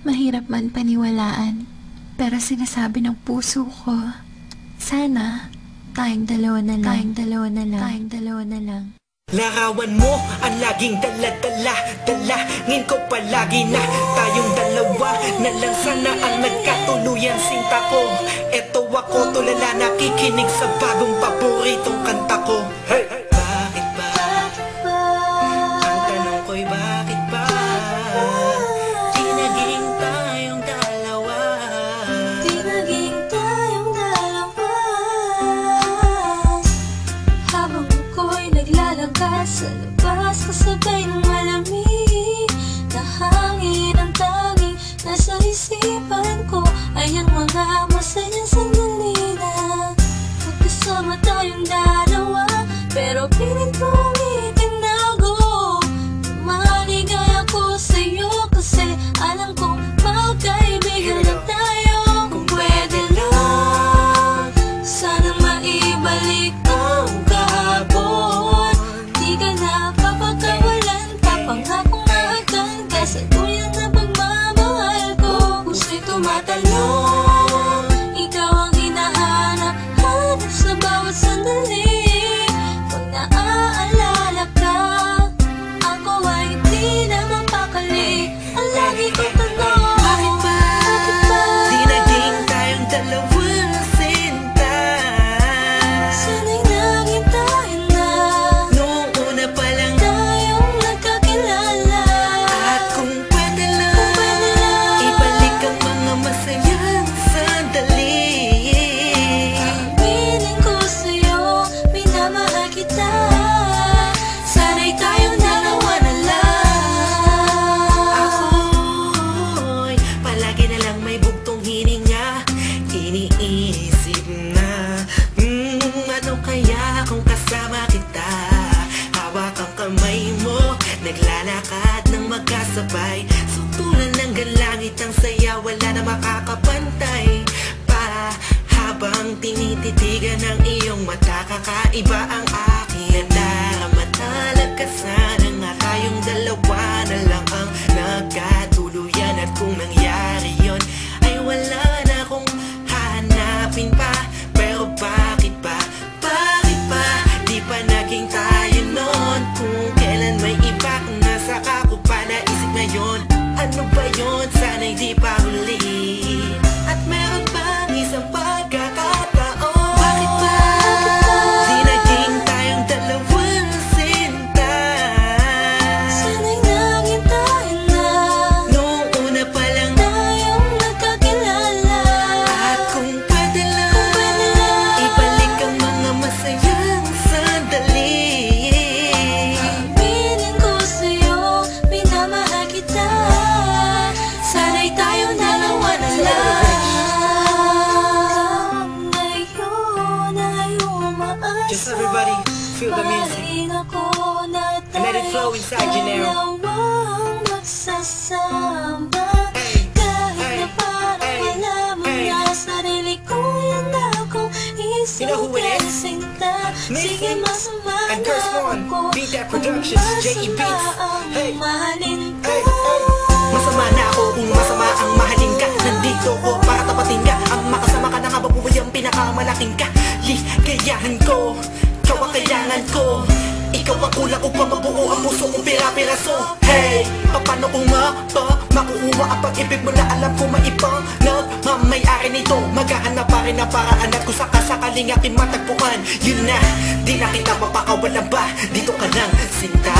Mahirap man paniwalaan, pero sinasabi ng puso ko, sana tayong dalawa na lang, tayong dalawa na lang. Larawan mo ang laging dala-dala, dalangin ko palagi na tayong dalawa na lang sana ang nagkatuluyan sinta ko. Eto ako tulala nakikinig sa bagong paboritong kanta ko. Hey! Bakit ba? Ang tanong ko'y bakit ba? Di naging tayong dalawa. Di naging tayong dalawa. Habang ako'y naglalakad sa labas, kasabay ng malamig na hangin, ang tanging nasa isipan ko ay ang mga masayang sandali na magkasama tayong dalawa. Pero pilit ko itinago, maligay ako sa'yo kasi alam kong magkaibigan lang tayo. Kung pwede lang, sana maibalik ang kahapon. Di ka na papagkawalan, papangakong maagdan ka sa tuyan na pagmamahal ko. Puso'y tumatalon, ikaw ang hinahanap, hanap sa bawat sandali. Pag naaalala ka, ako ay di na mapakali. Ang lagi kong tanong, bakit ba? Di naging tayong dalawa sinta. Sana'y naging tayo na, Noong una pa lang tayong nagkakilala. at kung pwede lang, ibalik ang mga masayang sandali. Piling ko sa'yo, minamahal kita. Sana'y tayong dalawa na lang. Ako'y palagi na lang may bugtong hininga, iniisip na ano kaya kung kasama kita. Hawak ang kamay mo, naglalakad ng magkasabay, sutulan ng galangit ang saya, wala na makakapantay pa. Habang tinititigan ng iyong mata, kakaiba ang aking darama. Talaga sana nga tayong dalawa na lang ang nagkatuluyan. At kung nangyari yon, ay wala na akong hahanapin pa. Pero bakit ba? Bakit ba? Di pa naging tayo noon. Kung kailan may iba kung nasa ko pa naisip ngayon. Ano ba yon? Sana'y di pa huli. At meron bang isang pagkakataon? Bakit ba? Di naging tayong dalawang sinta. Sana'y naging tayo na, Noong una pa lang tayong nagkakilala. at kung pwede lang, ibalik ang mga masayang sandali. Piling ko sa'yo, minamahal kita. Sana'y tayong dalawa na lang. Ngayon ay umaasa, Just everybody feel the music mahalin ako na and let it flow inside you now. dalawang magsasama. Hey, Kahit hey, na parang hey, wala mo hey. na sarili ko, yan akong You know who it is? sinta. Sige, Missy masama and na Curse One, ako Beat That kung Productions, J.E. masama Beats. ang Hey, mahalin ka. hey, hey. Masama na ako kung masama ang mahalin ka. Nandito ko para tapatin ka. Ang makasama ka na nga babuhay ang pinakamalaking ka. Ligayahan ko, ikaw ang kailangan ko. Ikaw ang kulang upang mabuo ang puso kong pira-piraso. Hey, paano kung makukuha ang pag-ibig mo na alam ko maibang nagmamayari nito? Maghahanap pa rin ang paraan at kung sakasakaling aking matagpuan, yun na, di na kita mapakawalan ba? Dito ka lang, sinta.